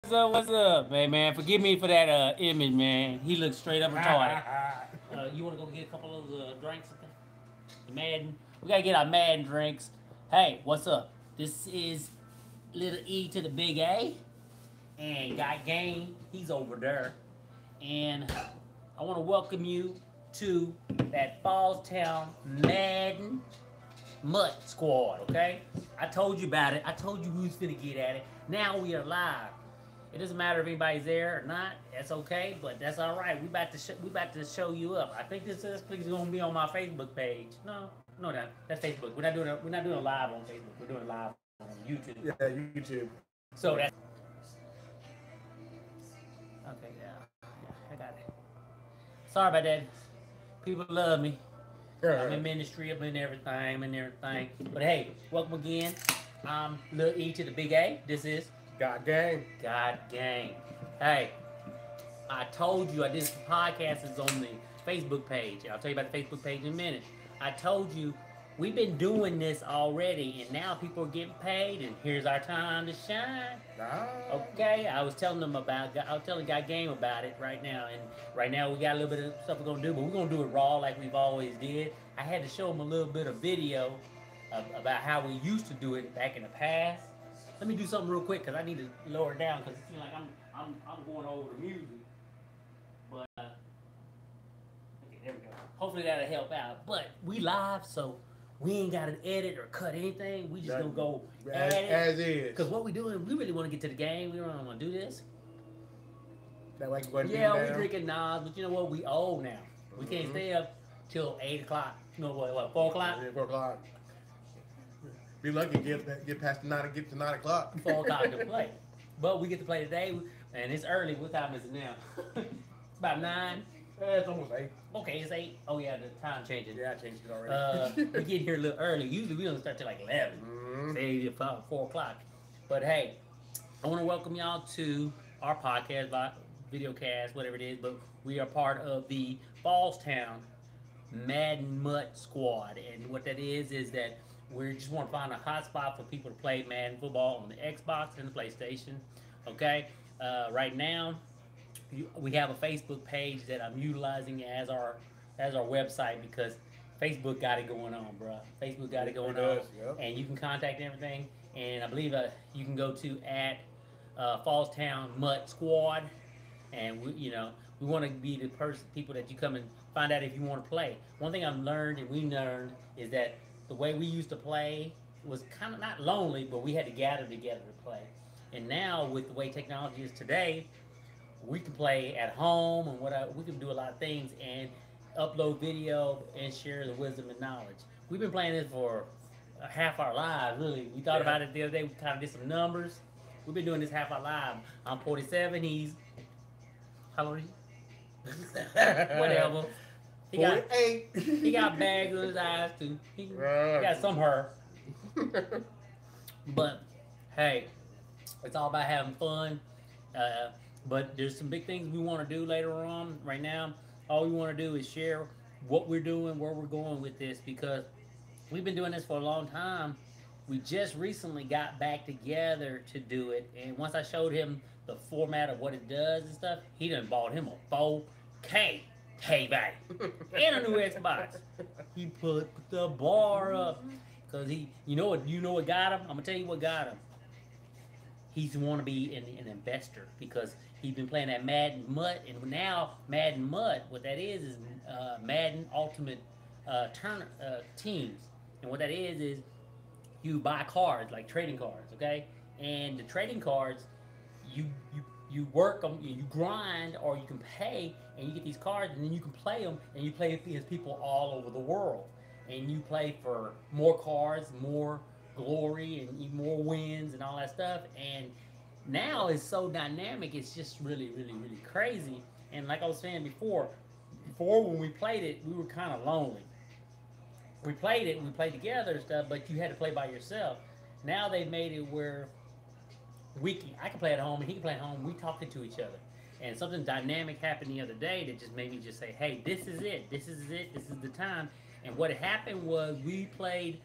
What's up, man? Forgive me for that image, man. He looks straight up retarded. You want to go get a couple of those drinks? The Madden. We gotta get our Madden drinks. Hey, what's up? This is little E to the big A, and got game. He's over there, and I want to welcome you to that Fallztown Madden Mutt Squad. Okay, I told you about it. I told you who's gonna get at it. Now we are live. It doesn't matter if anybody's there or not. That's okay, but that's all right. We about to show you up. I think this is gonna be on my Facebook page. No, that's Facebook. We're not doing a live on Facebook. We're doing live on YouTube. Yeah, YouTube. So that's okay. Yeah, I got it. Sorry about that. People love me. I'm in ministry. I'm in everything. But hey, welcome again. I'm Lil E to the Big A. This is God gang. God gang. Hey, I told you I did some podcasts on the Facebook page. I'll tell you about the Facebook page in a minute. I told you we've been doing this already, and now people are getting paid, and here's our time to shine. Okay, I was telling God Game about it right now, and right now we got a little bit of stuff we're gonna do, but we're gonna do it raw like we've always did. I had to show him a little bit of video about how we used to do it back in the past. Let me do something real quick because I need to lower it down because it seems like I'm going over the music. But okay, there we go. Hopefully that'll help out. But we live, so we ain't got to edit or cut anything. We just gonna go as is. Because what we doing, we really want to get to the game. We don't want to do this. That way we drinking Nas, but you know what? We old now. We can't stay up till 8 o'clock. You know what? 4 o'clock? Yeah, 4 o'clock. Be lucky to get past 9 o'clock. 4 o'clock to play. But we get to play today, and it's early. What time is it now? It's about 9. It's almost 8. Okay, it's 8. Oh yeah, the time changing. Yeah, I changed it already. We get here a little early. Usually we don't start till like 11. Say about 4 o'clock. But hey, I want to welcome y'all to our podcast, video cast, whatever it is. But we are part of the Fallztown Madden Mutt Squad, and what that is that we just want to find a hot spot for people to play Madden football on the Xbox and the PlayStation. Okay, right now we have a Facebook page that I'm utilizing as our website because Facebook got it going on, bro. Facebook got it going on, yep. And you can contact everything. And I believe you can go to @Fallztown Mutt Squad, and we want to be the people that you come and find out if you want to play. One thing I've learned and we learned is that the way we used to play was kind of not lonely, but we had to gather together to play. And now with the way technology is today, we can play at home and we can do a lot of things and upload video and share the wisdom and knowledge. We've been playing this for half our lives, really. We thought about it the other day. We kind of did some numbers. We've been doing this half our lives. I'm 47. He's how old are you? Whatever. He got bags on his eyes too. He got some hair. But hey, it's all about having fun. But there's some big things we want to do later on. Right now, all we want to do is share what we're doing, where we're going with this, because we've been doing this for a long time. We just recently got back together to do it, and once I showed him the format of what it does and stuff, he done bought him a 4K back and a new Xbox. He put the bar up because you know what got him. I'm gonna tell you what got him. He's want to be an investor because he's been playing that Madden Mutt, and now Madden Mutt, what that is Madden Ultimate Teams, and what that is you buy cards like trading cards, okay? And the trading cards, you work them, you grind, or you can pay, and you get these cards, and then you can play them, and you play against people all over the world, and you play for more cards, more glory, and more wins, and all that stuff. And now it's so dynamic, it's just really, really, really crazy. And like I was saying before when we played it, we were kind of lonely. We played together and stuff, but you had to play by yourself. Now they've made it where I can play at home and he can play at home. We talking to each other, and something dynamic happened the other day that just made me just say, "Hey, this is it. This is the time." And what happened was we played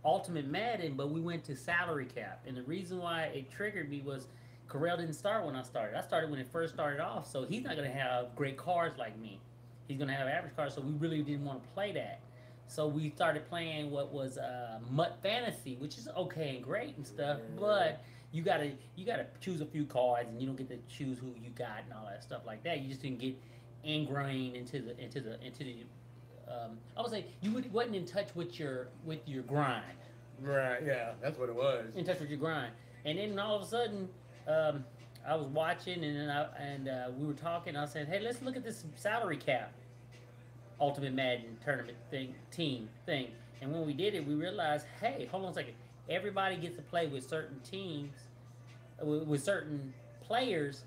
Ultimate Madden, but we went to salary cap, and the reason why it triggered me was Carell didn't start when I started. I started when it first started off, so he's not gonna have great cards like me. He's gonna have average cards, so we really didn't want to play that. So we started playing what was Mutt Fantasy, which is okay and great and stuff, but you gotta choose a few cards, and you don't get to choose who you got and all that stuff like that. You just didn't get ingrained into the. I would say wasn't in touch with your grind. Right. Yeah, that's what it was. In touch with your grind, and then all of a sudden, um, I was watching, and we were talking. I said, "Hey, let's look at this salary cap, Ultimate Madden tournament team thing." And when we did it, we realized, hey, hold on a second. Everybody gets to play with certain teams, with certain players,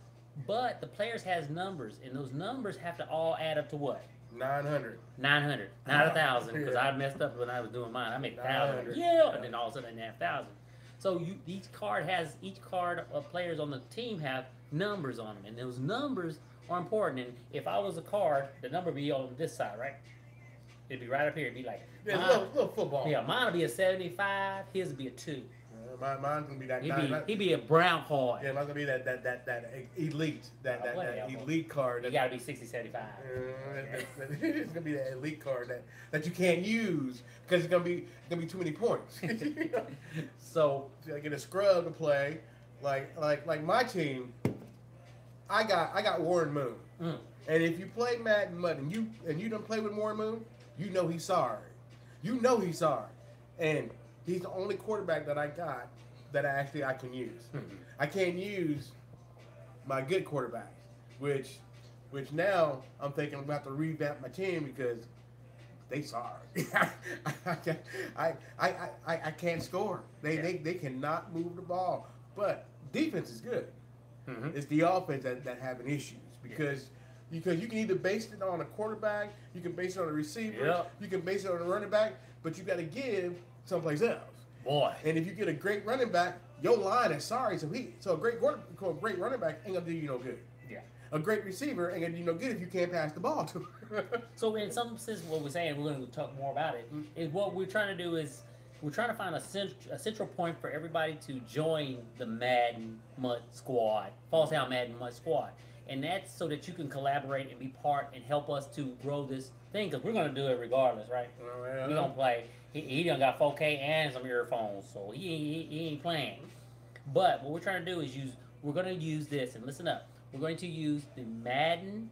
but the players has numbers, and those numbers have to all add up to what? 900. 900, not 1,000, because I messed up when I was doing mine. I made 1,000, and then all of a sudden I had 1,000. So each card of players on the team have numbers on them, and those numbers are important. And if I was a card, the number would be on this side, right? It'd be right up here. It'd be like little football. Yeah, mine would be a 75. His would be a 2. Mine's gonna be that. He'd be a brown card. Yeah, mine's gonna be that elite, that elite card. You gotta be 60, 75. It's gonna be that elite card that you can't use because it's gonna be too many points. So I get a scrub to play, like my team. I got Warren Moon, and if you play Madden and you don't play with Warren Moon, you know he's sorry. You know he's sorry, and he's the only quarterback that I got that I can use. I can't use my good quarterbacks, which now I'm thinking I'm about to revamp my team because they sorry. I can't score. They cannot move the ball, but defense is good. It's the offense that having issues because you can either base it on a quarterback, you can base it on a receiver, you can base it on a running back, but you got to give someplace else. Boy. And if you get a great running back, your line is sorry. So a great running back ain't gonna do you no good. Yeah. A great receiver ain't gonna do you no good if you can't pass the ball to him. So in some sense, what we're saying, we're going to talk more about it. Is what we're trying to do is we're trying to find a central point for everybody to join the Madden Mutt Squad, Fallztown Madden Mutt Squad. And that's so that you can collaborate and be part and help us to grow this thing, because we're going to do it regardless, right? Oh, yeah. We're going to play. He done got 4K and some earphones, so he ain't playing. But what we're trying to do is we're going to use this, and listen up. We're going to use the Madden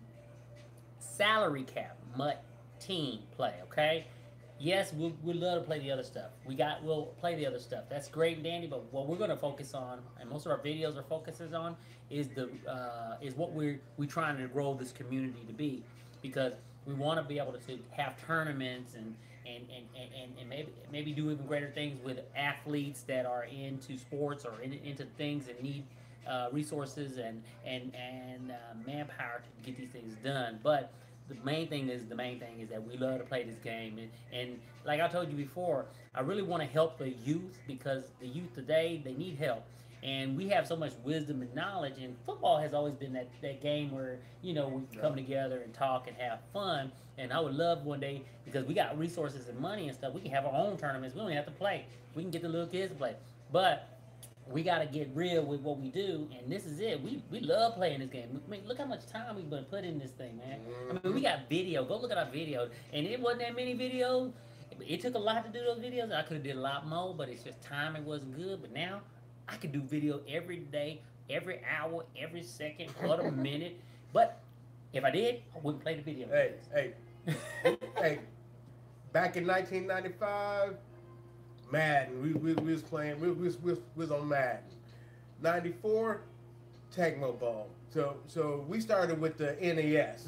salary cap Mutt team play, okay? Yes, we'd love to play the other stuff. We'll play the other stuff. That's great and dandy, but what we're going to focus on, and most of our videos are focuses on, is what we're trying to grow this community to be, because we want to be able to have tournaments and maybe do even greater things with athletes that are into sports or into things that need resources and manpower to get these things done. But the main thing is that we love to play this game, and like I told you before, I really want to help the youth, because the youth today, they need help. And we have so much wisdom and knowledge, and football has always been that game where, we come together and talk and have fun. And I would love one day, because we got resources and money and stuff, we can have our own tournaments. We don't even have to play. We can get the little kids to play. But we got to get real with what we do, and this is it. We love playing this game. I mean, look how much time we've been putting in this thing, man. I mean, we got video. Go look at our videos. And it wasn't that many videos. It took a lot to do those videos. I could have did a lot more, but it's just time. It wasn't good. But now I can do video every day, every hour, every second, quarter minute. But if I did, I wouldn't play the video. Hey. Back in 1995, Madden. We was playing. We was on Madden. 94, Tecmo Bowl. So we started with the NES.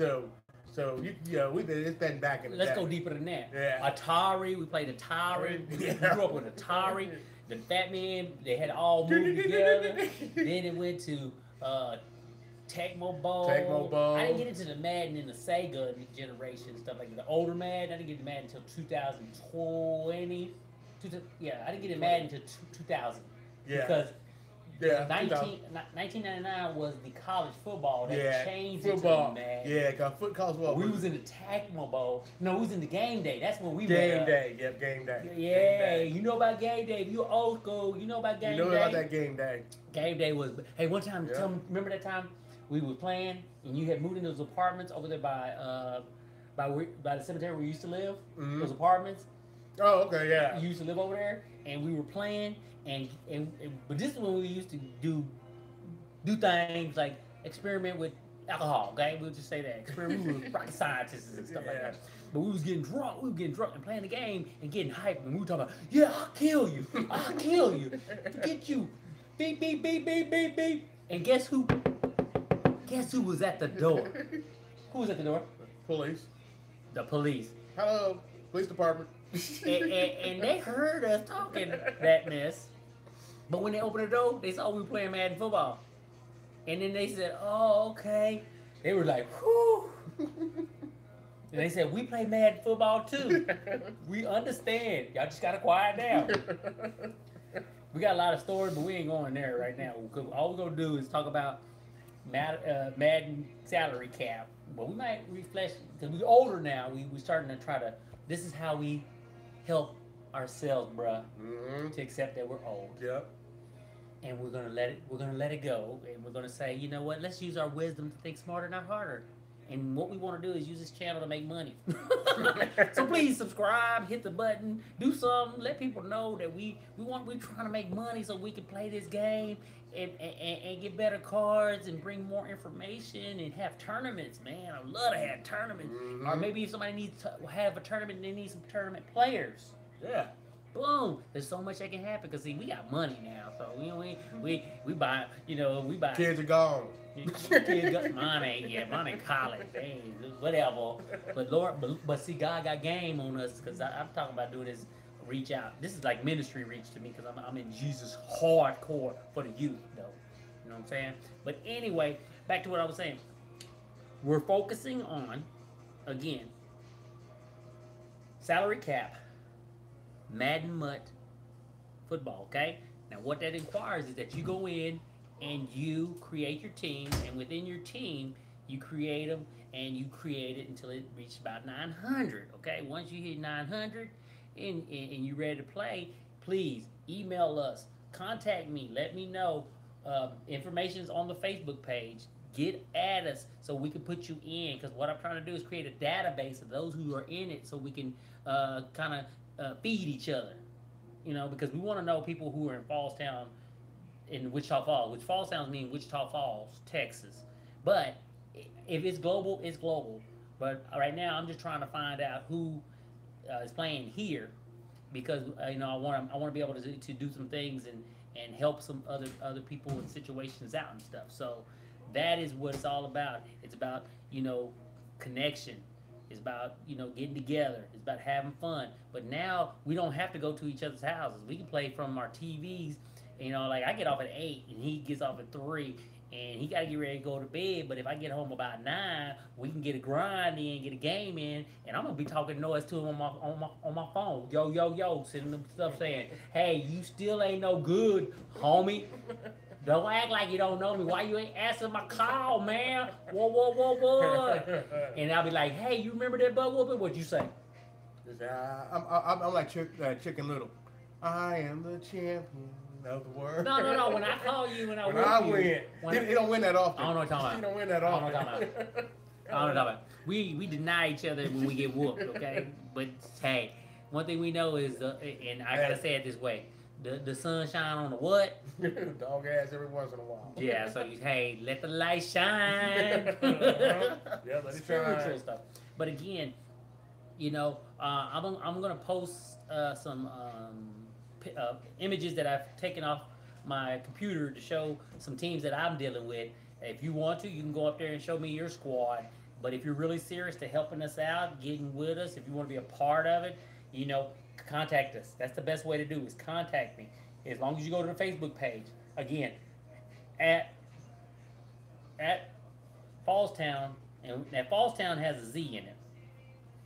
It's been back in the day. Let's go deeper than that. Yeah. Atari. We played Atari. We grew up with Atari. The Fat Man, they had all moved together. Then it went to Tecmo Bowl. I didn't get into the Madden in the Sega generation and stuff like that. The older Madden, I didn't get to Madden until 2020. I didn't get to Madden until 2000. Yeah. Because Yeah, 1999 was the college football that changed football. it to Madden. Yeah, because college football. We was in the Tacmo Bowl. No, we was in the game day. That's when we game day. Yep, game day. Yeah, game day. You know about game day. If you're old school, you know about game day. You know about that game day. Game day was. Hey, one time, tell me, remember that time we were playing and you had moved in those apartments over there by the cemetery where you used to live. Mm-hmm. Those apartments. Oh, okay, yeah. You used to live over there, and we were playing, and but this is when we used to do things like experiment with alcohol. Okay, we'll just say that experiment with rocket scientists and stuff like that. But we was getting drunk. We were getting drunk and playing the game and getting hyped, and we were talking about, yeah, I'll kill you, I'll kill you, forget you, beep beep beep beep beep beep. And guess who? Guess who was at the door? Who was at the door? Police. The police. Hello, police department. and they heard us talking that mess. But when they opened the door, they saw we were playing Madden football. And then they said, oh, okay. They were like, whew. And they said, we play Madden football too. We understand. Y'all just got to quiet down. We got a lot of stories, but we ain't going there right now. All we're going to do is talk about Madden salary cap. But we might refresh, because we're older now. We're starting to try to, this is how we help ourselves, bruh, to accept that we're old. Yep. And we're gonna let it go, and we're gonna say, you know what? Let's use our wisdom to think smarter, not harder. And what we want to do is use this channel to make money. So please subscribe, hit the button, do something, let people know that we're trying to make money so we can play this game and get better cards and bring more information and have tournaments, man. I love to have tournaments. Mm-hmm. Or maybe if somebody needs to have a tournament, they need some tournament players. Yeah. Boom! There's so much that can happen because see, we got money now, so we buy. We buy. Kids are gone. Kids got money. Yeah, money college. Hey, whatever. But Lord, but see, God got game on us because I'm talking about doing this. Reach out. This is like ministry reach to me because I'm in Jesus hardcore for the youth, though. You know what I'm saying? But anyway, back to what I was saying. We're focusing on, again, salary cap, Madden Mutt football, okay? Now, what that requires is that you go in and you create your team, and within your team, you create them, and you create it until it reaches about 900, okay? Once you hit 900 and you're ready to play, please email us, contact me, let me know. Information is on the Facebook page. Get at us so we can put you in, because what I'm trying to do is create a database of those who are in it so we can kind of feed each other, because we want to know people who are in Fallztown, in Wichita Falls, which Fallztown means Wichita Falls, Texas. But if it's global, it's global. But right now, I'm just trying to find out who is playing here, because I want to be able to do some things and help some other people and situations out and stuff. So that is what it's all about. It's about connection. It's about getting together. It's about having fun. But now we don't have to go to each other's houses. We can play from our TVs. Like I get off at 8 and he gets off at 3, and he got to get ready to go to bed. But if I get home about 9, we can get a grind in, get a game in, and I'm gonna be talking noise to him on my phone. Yo yo yo, sending them stuff saying, "Hey, you still ain't no good, homie. Don't act like you don't know me. Why you ain't answering my call, man? What? And I'll be like, hey, you remember that butt whooping? What'd you say? I'm like Chicken Little. I am the champion of the world. No. When I call you, when I win. He don't win that often. I don't know what you're talking about. He don't win that often. I don't know what you're talking about. We deny each other when we get whooped, okay? But hey, one thing we know is, and I gotta say it this way. The sun shine on the what? Dog ass every once in a while. Yeah, so hey, let the light shine. Yeah, let it Spiritual shine. stuff. But again, I'm gonna post some images that I've taken off my computer to show some teams that I'm dealing with. If you want to, you can go up there and show me your squad. But if you're really serious to helping us out, getting with us, if you want to be a part of it, contact us. That's the best way to do is contact me. As long as you go to the Facebook page. Again, at Fallztown, and that Fallztown has a Z in it.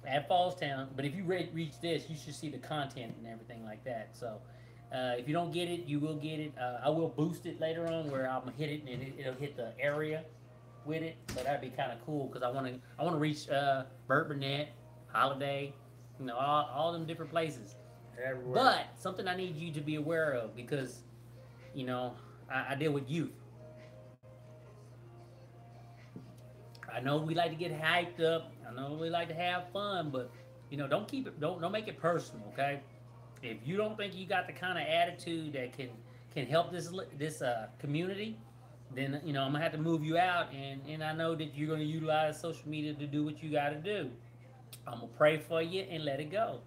At Fallztown, but if you reach this, you should see the content and everything like that. So If you don't get it, you will get it. I will boost it later on where I'm gonna hit it and it'll hit the area with it. So that'd be kind of cool because I want to reach Burt Burnett, Holiday, all them different places. Everywhere. But something I need you to be aware of because you know I deal with youth. I know we like to get hyped up. I know we like to have fun, but don't keep it. Don't make it personal, okay? If you don't think you got the kind of attitude that can help this community, then I'm gonna have to move you out. And I know that you're gonna utilize social media to do what you got to do. I'm gonna pray for you and let it go,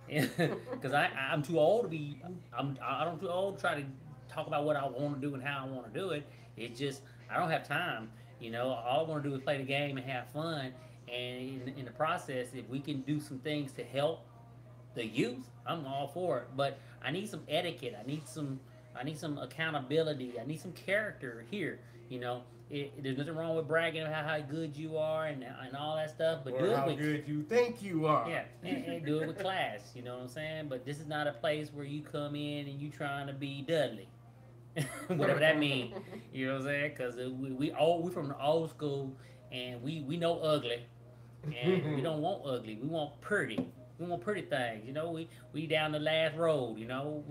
because I'm too old to be. I'm too old to try to talk about what I want to do and how I want to do it. It's just I don't have time. All I want to do is play the game and have fun. And in the process, if we can do some things to help the youth, I'm all for it. But I need some etiquette. I need some accountability. I need some character here. There's nothing wrong with bragging about how good you are and all that stuff, but Or do it how with good you think you are. yeah, and do it with class. You know what I'm saying? But this is not a place where you come in and you trying to be Dudley, whatever that means. You know what I'm saying? Because we from the old school and we know ugly, and we don't want ugly. We want pretty. We want pretty things. We down the last road. Mhm.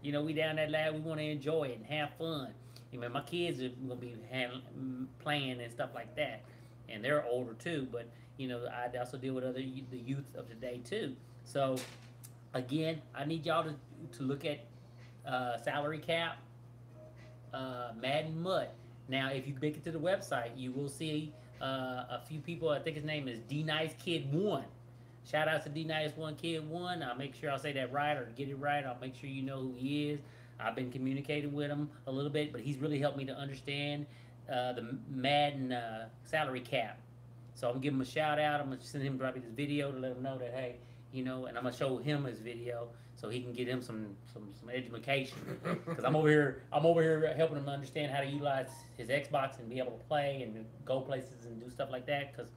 We down that last. We want to enjoy it and have fun. My kids are gonna be playing and stuff like that, and they're older too. But I also deal with the youth of today too. So again, I need y'all to look at salary cap, Madden Mud. Now, if you make it to the website, you will see a few people. I think his name is D Nice Kid One. Shout out to D Nice One Kid One. I'll make sure I'll say that right or get it right. I'll make sure you know who he is. I've been communicating with him a little bit, but he's really helped me to understand the Madden salary cap. So I'm gonna give him a shout out. I'm gonna send him probably this video to let him know that hey, and I'm gonna show him his video so he can get him some education. Because I'm over here helping him understand how to utilize his Xbox and be able to play and go places and do stuff like that. Because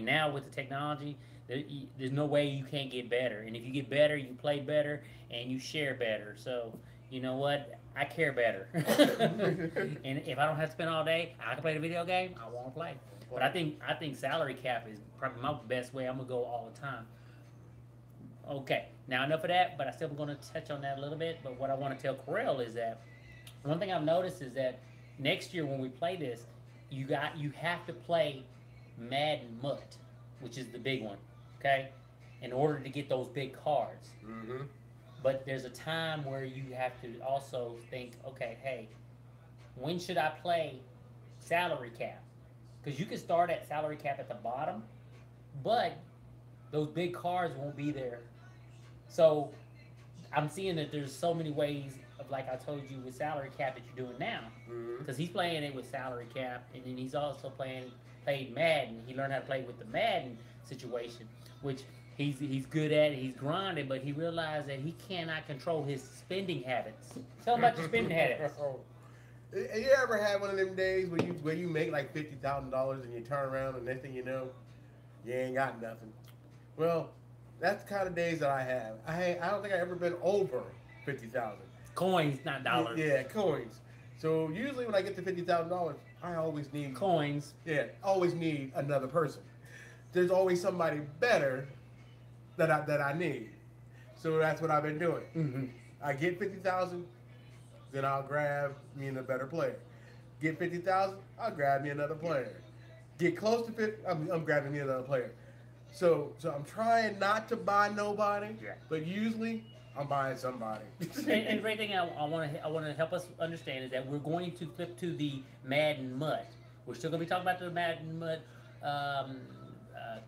now with the technology, there's no way you can't get better. And if you get better, you play better and you share better. So you know what? I care better. And if I don't have to spend all day, I can play the video game. I want to play. But I think salary cap is probably my best way. I'm gonna go all the time. Okay, now enough of that, but I still am going to touch on that a little bit. But what I want to tell Corell is that one thing I've noticed is that next year when we play this, you have to play Madden Mutt, which is the big one, okay, in order to get those big cards. Mm-hmm. But there's a time where you have to also think, okay, hey, when should I play salary cap? Because you can start at salary cap at the bottom, but those big cards won't be there. So I'm seeing that there's so many ways of, like I told you, with salary cap that you're doing now. Mm-hmm. Because he's playing it with salary cap, and then he's also played Madden. He learned how to play with the Madden situation, which he's good at. He's grinding, but he realized that he cannot control his spending habits. Tell him about your spending habits. You ever had one of them days where you make like $50,000 and you turn around and next thing you know, you ain't got nothing? Well, that's the kind of days that I have. I don't think I've ever been over 50,000 Coins, not dollars. Yeah, coins. So usually when I get to $50,000, I always need Coins. Yeah, always need another person. There's always somebody better that I need. So that's what I've been doing. Mm-hmm. I get 50,000, then I'll grab me a better player. Get 50,000, I'll grab me another player. Get close to 50, I'm grabbing me another player. So I'm trying not to buy nobody, Yeah. but usually I'm buying somebody. And the great thing I want to help us understand is that we're going to flip to the Madden Mud. We're still going to be talking about the Madden Mud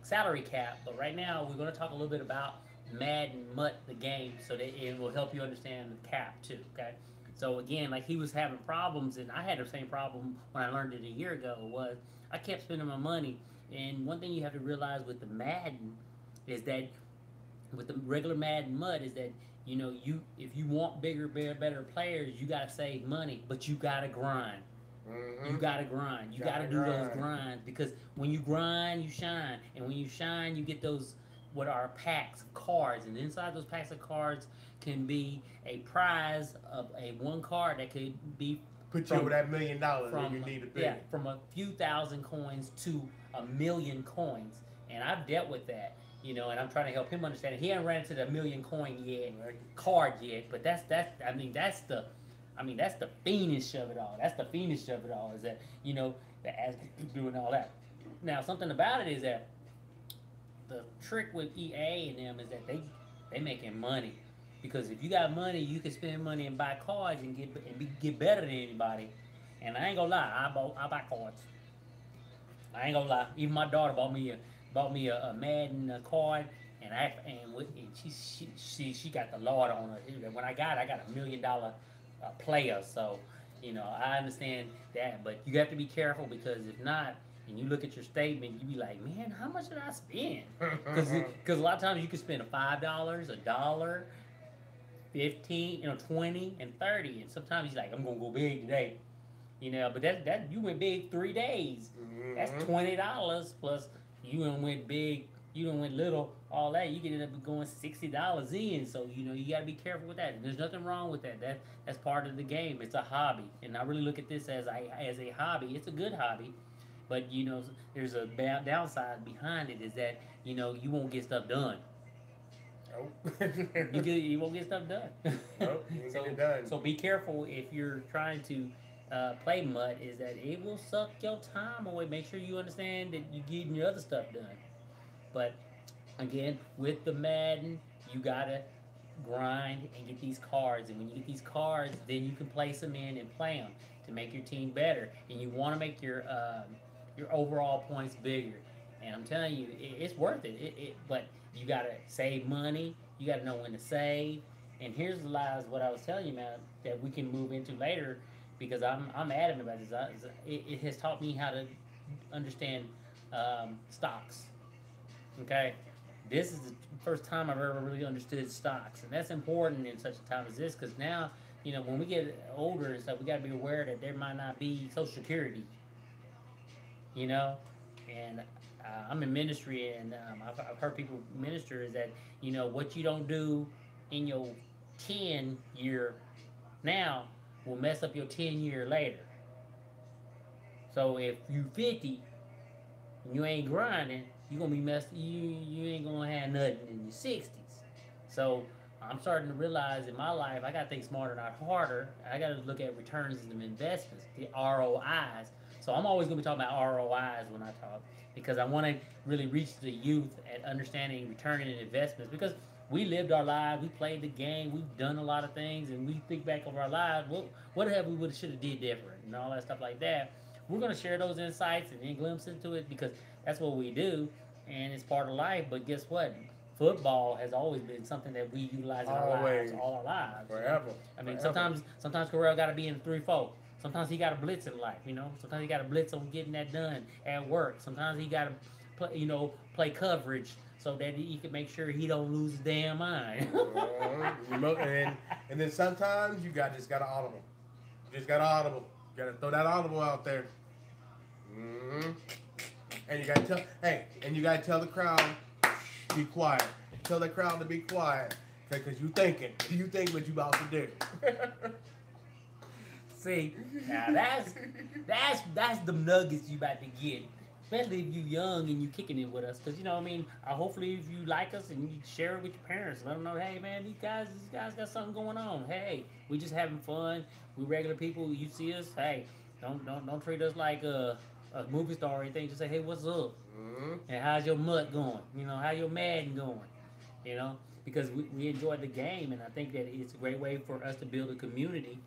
salary cap, but right now we're going to talk a little bit about Madden Mud, the game, so that it will help you understand the cap too. Okay. So again, like he was having problems, and I had the same problem when I learned it a year ago. Was I kept spending my money, and one thing you have to realize with the Madden is that with the regular Madden Mud is that you if you want bigger, better players, you gotta save money, but you gotta grind. Mm-hmm. You gotta grind. You gotta do those grinds because when you grind, you shine, and when you shine, you get what are packs of cards, and inside those packs of cards can be a prize of a one card that could be Put you over that $1,000,000 that from you need to be. yeah, from a few thousand coins to a million coins. And I've dealt with that, and I'm trying to help him understand it. He hasn't ran into the million coin yet, card yet, but that's the fiendish of it all. That's the fiendish of it all, is that, as doing all that. Now, something about it is that the trick with EA and them is that they making money. Because if you got money, you can spend money and buy cards and get better than anybody. And I ain't gonna lie, I buy cards. I ain't gonna lie. Even my daughter bought me a Madden card, and she got the Lord on her. When I got $1,000,000 player. So I understand that, but you have to be careful, because if not, and you look at your statement, you be like, man, how much did I spend? Because a lot of times you can spend $5, $1, 15, 20, and 30, and sometimes you're like, I'm gonna go big today. But that you went big 3 days. Mm-hmm. That's $20 plus you done went big, you done went little, all that. You can end up going $60 in. So you got to be careful with that. There's nothing wrong with that. That's part of the game. It's a hobby, and I really look at this as a hobby. It's a good hobby, but there's a downside behind it. Is that you won't get stuff done. Nope. you won't get stuff done. Nope, you get it done. So be careful if you're trying to play MUT, is that it will suck your time away. Make sure you understand that you're getting your other stuff done. But again, with the Madden, you gotta grind and get these cards. And when you get these cards, then you can place them in and play them to make your team better. And you want to make your overall points bigger. And I'm telling you, it's worth it. But you gotta save money. You gotta know when to save. And here's the lies what I was telling you, man, that we can move into later, because I'm adamant about this. It has taught me how to understand stocks. Okay, this is the first time I've ever really understood stocks, and that's important in such a time as this, because now when we get older and stuff, we got to be aware that there might not be Social Security. And I'm in ministry, and I've heard people minister is that what you don't do in your 10-year now will mess up your 10-year later. So if you 50 and you ain't grinding, you're gonna be messed. You ain't gonna have nothing in your 60s. So I'm starting to realize in my life I gotta think smarter, not harder. I gotta look at returns and investments, the ROIs. So I'm always gonna be talking about ROIs when I talk, because I want to really reach the youth at understanding return and investments, because we lived our lives, we played the game, we've done a lot of things, and we think back over our lives, what have we would should have did different, and all that stuff like that. We're going to share those insights and then glimpse into it, because that's what we do, and it's part of life. But guess what? Football has always been something that we utilize in our lives, all our lives. Forever. I mean, sometimes Corral got to be in 3-4. Sometimes he got to blitz in life, Sometimes he got to blitz on getting that done at work. Sometimes he got to play coverage so that he can make sure he don't lose his damn mind. And then sometimes you just got to audible. You just got to audible. You got to throw that audible out there. Mm-hmm. And you got to tell the crowd, be quiet. Tell the crowd to be quiet, because you think what you about to do. See, now that's the nuggets you about to get. Especially if you young and you kicking it with us, because hopefully if you like us and you share it with your parents, let them know, hey man, these guys got something going on. Hey, we just having fun. We regular people. You see us, hey, don't treat us like a movie star or anything. Just say, hey, what's up? Mm-hmm. And how's your MUT going? How your Madden going? Because we enjoy the game, and I think that it's a great way for us to build a community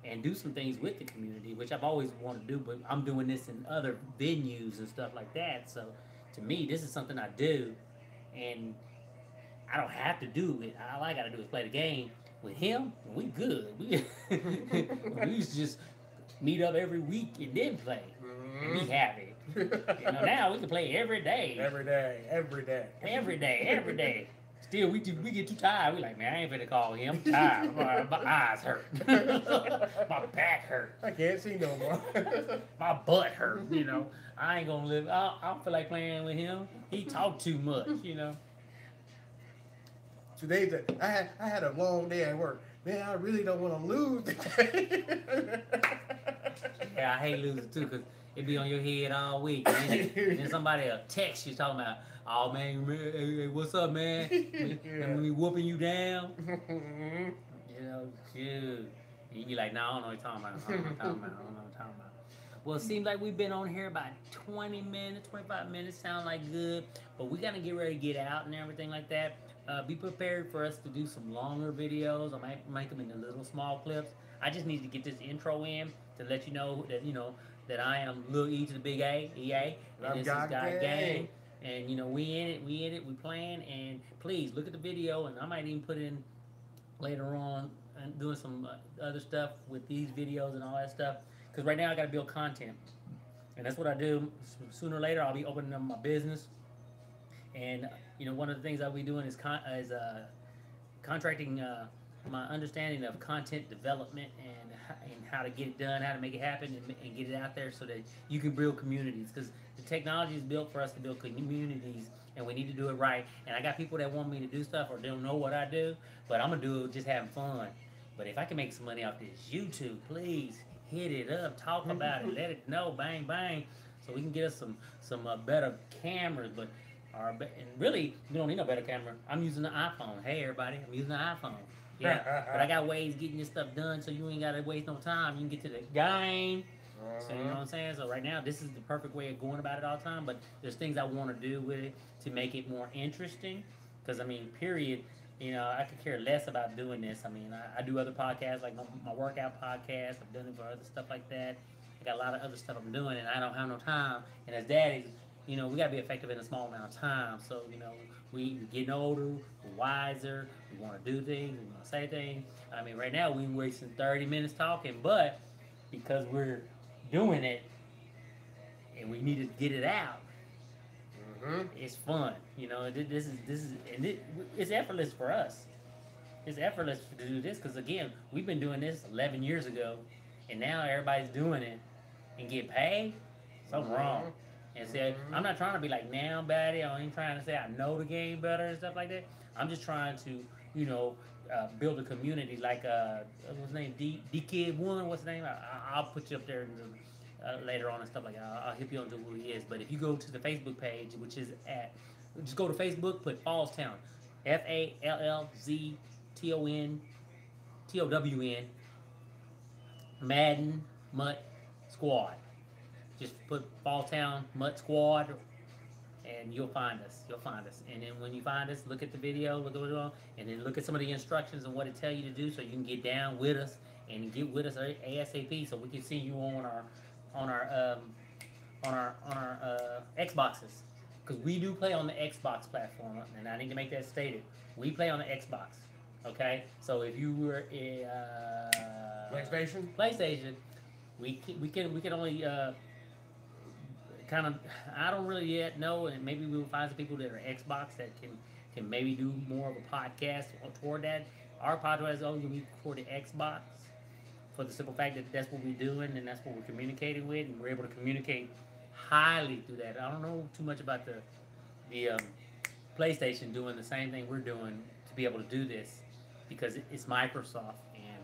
and do some things with the community, which I've always wanted to do, but I'm doing this in other venues and stuff like that. So to me, this is something I do, and I don't have to do it. All I got to do is play the game. With him, we good. We used to just meet up every week and then play. Mm-hmm. And be happy. Now we can play every day. Every day. Still, we get too tired. We like, man, I ain't finna call him. I'm tired. My eyes hurt. My back hurt. I can't see no more. My butt hurt. I ain't gonna live. I don't feel like playing with him. He talk too much. Today, I had a long day at work. Man, I really don't want to lose today. Yeah, I hate losing too, because it be on your head all week. And then somebody will text you talking about, oh man, hey, what's up, man? And we whooping you down. You know, shoot. And you be like, no, I don't know what you're talking about. I don't know what you're talking about. I don't know what you're talking about. Well, it seems like we've been on here about 20 minutes, 25 minutes. Sound like good. But we got to get ready to get out and everything like that. Be prepared for us to do some longer videos. I might make them into little small clips. I just need to get this intro in to let you know that I am Lil E to the Big A, EA, and this is God Gang. And we playing. And please look at the video, and I might even put in later on and doing some other stuff with these videos and all that stuff. Because right now I got to build content, and that's what I do. Sooner or later I'll be opening up my business, and one of the things I'll be doing is contracting my understanding of content development and how to get it done, how to make it happen, and get it out there so that you can build communities. Because the technology is built for us to build communities, and we need to do it right. And I got people that want me to do stuff or don't know what I do, but I'm gonna do it just having fun. But if I can make some money off this YouTube, please hit it up, talk about it, let it know, bang bang, so we can get us some better cameras. But and really, you don't need no better camera. I'm using the iPhone. Hey everybody, I'm using the iPhone. Yeah, but I got ways of getting this stuff done, so you ain't gotta waste no time. You can get to the game. So you know what I'm saying? So right now, this is the perfect way of going about it all the time. But there's things I want to do with it to make it more interesting. Because I mean, period. I could care less about doing this. I mean, I do other podcasts like my workout podcast. I've done it for other stuff like that. I got a lot of other stuff I'm doing, and I don't have no time. And as daddies, we gotta be effective in a small amount of time. So we getting older, we're wiser. We want to do things. We want to say things. I mean, right now we're wasting 30 minutes talking, but because we're doing it and we need to get it out, it's fun. This is it's effortless for us. It's effortless to do this because again, we've been doing this 11 years ago, and now everybody's doing it and get paid. Something wrong. And say, I'm not trying to be like now baddie. I ain't trying to say I know the game better and stuff like that. I'm just trying to, build a community like what's his name? D Kid One. What's his name? I'll put you up there later on and stuff like that. I'll hit you on to who he is. But if you go to the Facebook page, which is just go to Facebook, put Fallztown, FALLZTOWN, Madden Mutt Squad. Just put Fallztown Mutt Squad, and you'll find us. And then when you find us, look at the video, look at what we're doing, and then look at some of the instructions and what it tell you to do, so you can get down with us and get with us ASAP, so we can see you on our Xboxes, because we do play on the Xbox platform, and I need to make that stated. We play on the Xbox. Okay, so if you were PlayStation, we can only kind of, I don't really yet know, and maybe we'll find some people that are Xbox that can maybe do more of a podcast toward that. Our podcast is only going to be for the Xbox, for the simple fact that that's what we're doing and that's what we're communicating with, and we're able to communicate highly through that. I don't know too much about the PlayStation doing the same thing we're doing to be able to do this, because it's Microsoft, and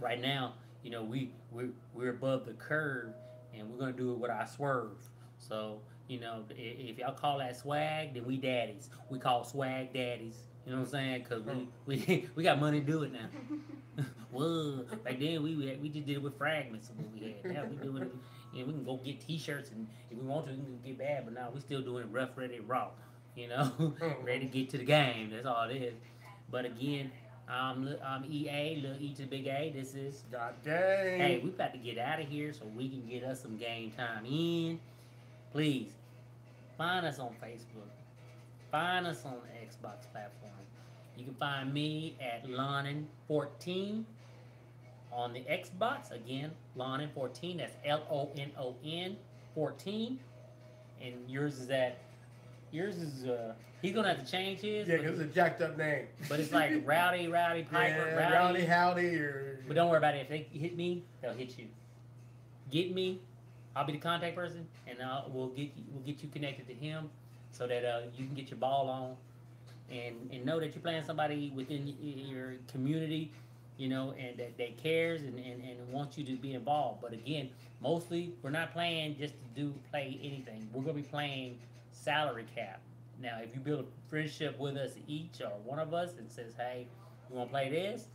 right now, we're above the curve, and we're gonna do it with our swerve. So if y'all call that swag, then we daddies. We call swag daddies. You know what I'm saying? Because we got money to do it now. Whoa! Back then we just did it with fragments of what we had. Now we do it. We can go get T-shirts, and if we want to, we can get bad. But now we still doing it rough, ready, raw. Ready to get to the game. That's all it is. But again, I'm EA, Lil E to the Big A. This is God dang. Hey, we about to get out of here so we can get us some game time in. Please find us on Facebook. Find us on the Xbox platform. You can find me at Lonin14 on the Xbox. Again, Lonin14. That's LONON 14. And yours is he's gonna have to change his. Yeah, because it's a jacked up name. But it's like Rowdy Piper, Rowdy Howdy, or. But don't worry about it. If they hit me, they'll hit you. Get me, I'll be the contact person, and we'll get you connected to him, so that you can get your ball on, and know that you're playing somebody within your community, you know, and that cares and wants you to be involved. But again, mostly we're not playing just to play anything. We're gonna be playing salary cap. Now, if you build a friendship with us each or one of us and says, "Hey, you want to play this?"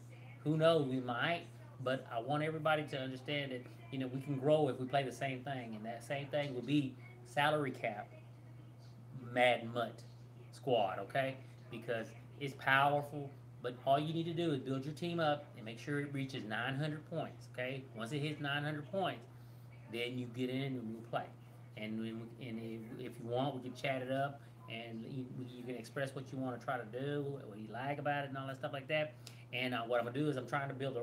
Who knows? We might. But I want everybody to understand that we can grow if we play the same thing, and that same thing will be salary cap Mad Mutt squad, okay? Because it's powerful, but all you need to do is build your team up and make sure it reaches 900 points, okay? Once it hits 900 points, then you get in and we play. And if you want, we can chat it up and you can express what you want to try to do, what you like about it, and all that stuff like that. And what I'm gonna do is I'm gonna build a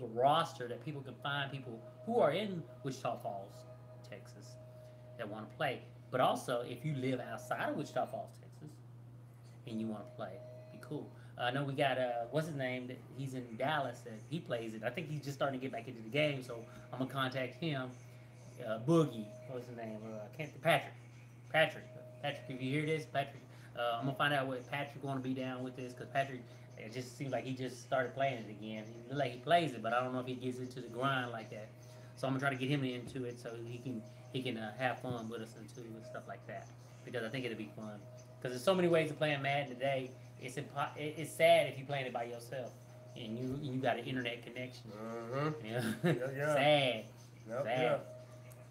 roster that people can find people who are in Wichita Falls, Texas, that want to play. But also, if you live outside of Wichita Falls, Texas, and you want to play, be cool. I know we got what's his name? He's in Dallas and he plays it. I think he's just starting to get back into the game, so I'm gonna contact him. Boogie, what's his name? Can't Patrick. Patrick. Patrick, if you hear this, Patrick, I'm gonna find out what Patrick going to be down with this because Patrick, it just seems like he just started playing it again. He looks like he plays it, but I don't know if he gets into the grind like that. So I'm gonna try to get him into it so he can have fun with us and too and stuff like that because I think it'll be fun. Because there's so many ways of playing Madden today. It's sad if you're playing it by yourself and you got an internet connection. Yeah. Yeah. Sad. Yep, Sad. yeah.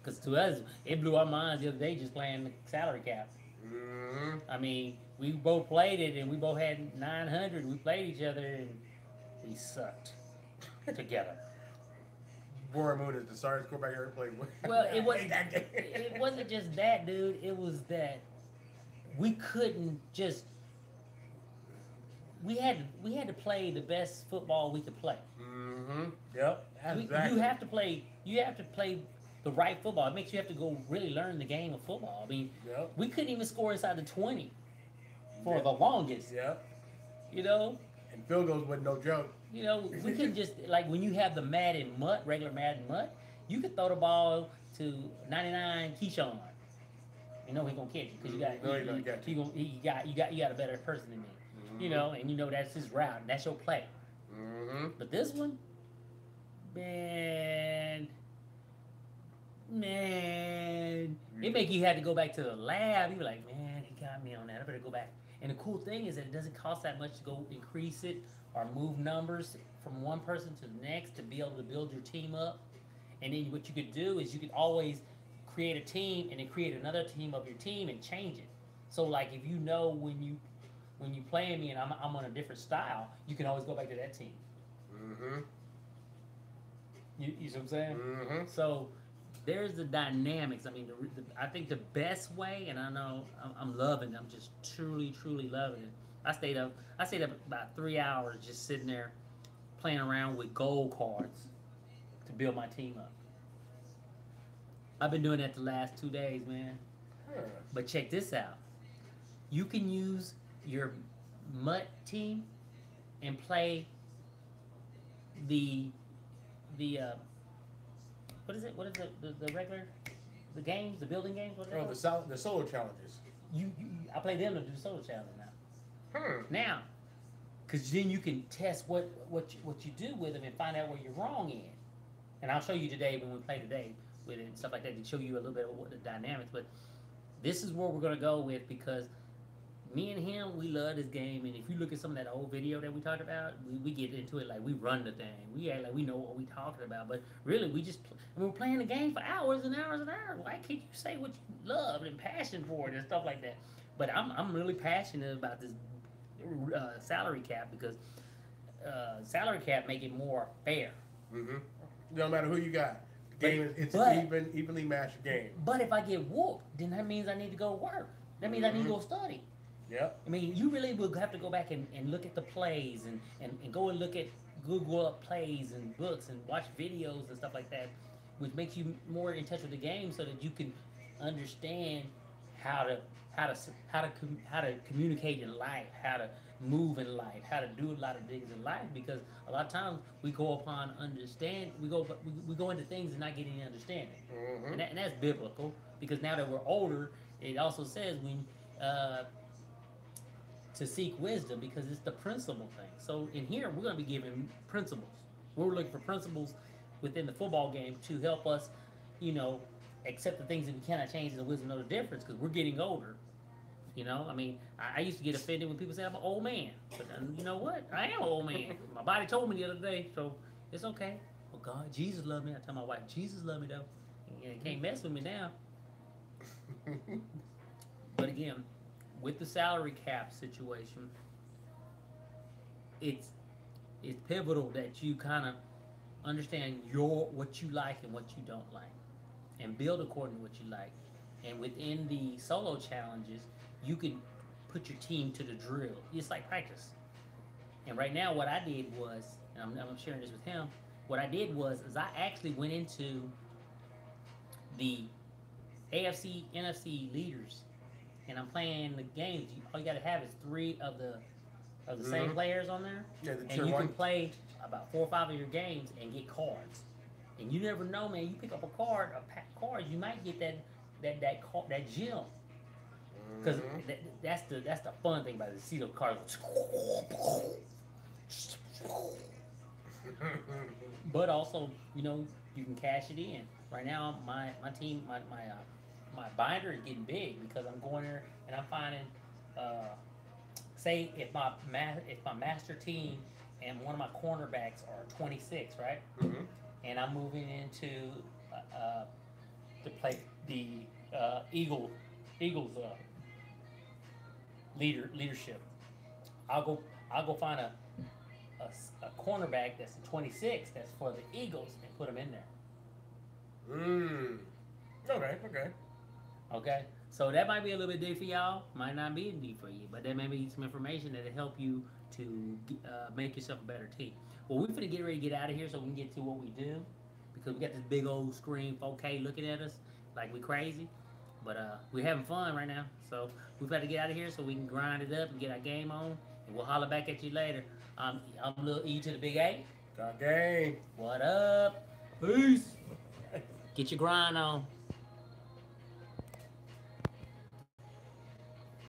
Because to us, it blew our minds the other day just playing the salary cap. I mean, we both played it and we both had 900. We played each other and we sucked together. Warren Moon is the starting quarterback ever played with. Well, it wasn't just that, dude. It was that we couldn't just. We had to play the best football we could play. Yep. Exactly. You have to play. You have to play the right football. It makes you have to go really learn the game of football. I mean, we couldn't even score inside the 20 for the longest. Yep. You know. And field goals wasn't no joke. You know, we couldn't just like when you have the Madden Mutt, regular Madden Mutt, you could throw the ball to 99 Keyshawn. You know he gonna catch you because you got a better person than me. You know, and you know that's his route, and that's your play. But this one, man, it make you have to go back to the lab. You be like, man, he got me on that. I better go back. And the cool thing is that it doesn't cost that much to go increase it or move numbers from one person to the next to be able to build your team up. And then what you could do is you could always create a team and then create another team of your team and change it. So like if you know when you playing me and I'm on a different style, you can always go back to that team. You see what I'm saying? So there's the dynamics. I mean, I think the best way, and I know I'm loving it. I'm just truly loving it. I stayed up about 3 hours just sitting there playing around with gold cards to build my team up. I've been doing that the last 2 days, man. But check this out. You can use your Mutt team and play the what is it? What is it? The regular the games, the building games. What the solo challenges. I play them to do solo challenge now. Now, because then you can test what you do with them and find out where you're wrong in. And I'll show you today when we play today with it and stuff like that to show you a little bit of what the dynamics. But this is where we're gonna go with because me and him, we love this game. And if you look at some of that old video that we talked about, we get into it like we run the thing. We act like we know what we talking about. But really, we're playing the game for hours and hours and hours. Why can't you say what you love and passion for it and stuff like that? But I'm really passionate about this salary cap because salary cap make it more fair. No matter who you got. The game it's evenly matched game. But if I get whooped, then that means I need to go work. That means I need to go study. Yep. I mean, you really will have to go back and look at the plays and go and look at Google up plays and books and watch videos and stuff like that, which makes you more in touch with the game so that you can understand how to communicate in life, how to move in life, how to do a lot of things in life. Because a lot of times we go into things and not getting any understanding, and that's biblical. Because now that we're older, it also says when to seek wisdom because it's the principle thing. So in here, we're going to be giving principles. We're looking for principles within the football game to help us, you know, accept the things that we cannot change and the wisdom know the difference because we're getting older. You know, I mean, I used to get offended when people say I'm an old man. But you know what? I am an old man. My body told me the other day, so it's okay. Well, God, Jesus loved me. I tell my wife, Jesus loved me though. You can't mess with me now. But again, with the salary cap situation, it's it's pivotal that you kind of understand your what you like and what you don't like, and build according to what you like. And within the solo challenges, you can put your team to the drill. It's like practice. And right now, what I did was, and I'm sharing this with him. What I did was, is I actually went into the AFC, NFC leaders, and I'm playing the games. All you got to have is three of the same players on there, Yeah, the and you one. can play about 4 or 5 of your games and get cards. And you never know, man. You pick up a card, a pack of cards, you might get that gem. Because that's the fun thing about it. See the cards. But also, you know, you can cash it in. Right now, my team, my binder is getting big because I'm going there and I'm finding, say if my master team and one of my cornerbacks are 26, right? Mm-hmm. And I'm moving into to play the Eagles leadership. I'll go find a cornerback that's a 26 that's for the Eagles and put him in there. Okay, okay. Okay, so that might be a little bit deep for y'all. Might not be deep for you, but that may be some information that'll help you to make yourself a better team. Well, we're gonna get ready to get out of here so we can get to what we do because we got this big old screen 4K looking at us like we crazy. But we're having fun right now, so we've got to get out of here so we can grind it up and get our game on. And we'll holler back at you later. I'm little E to the big A. Got game. What up? Peace. Get your grind on.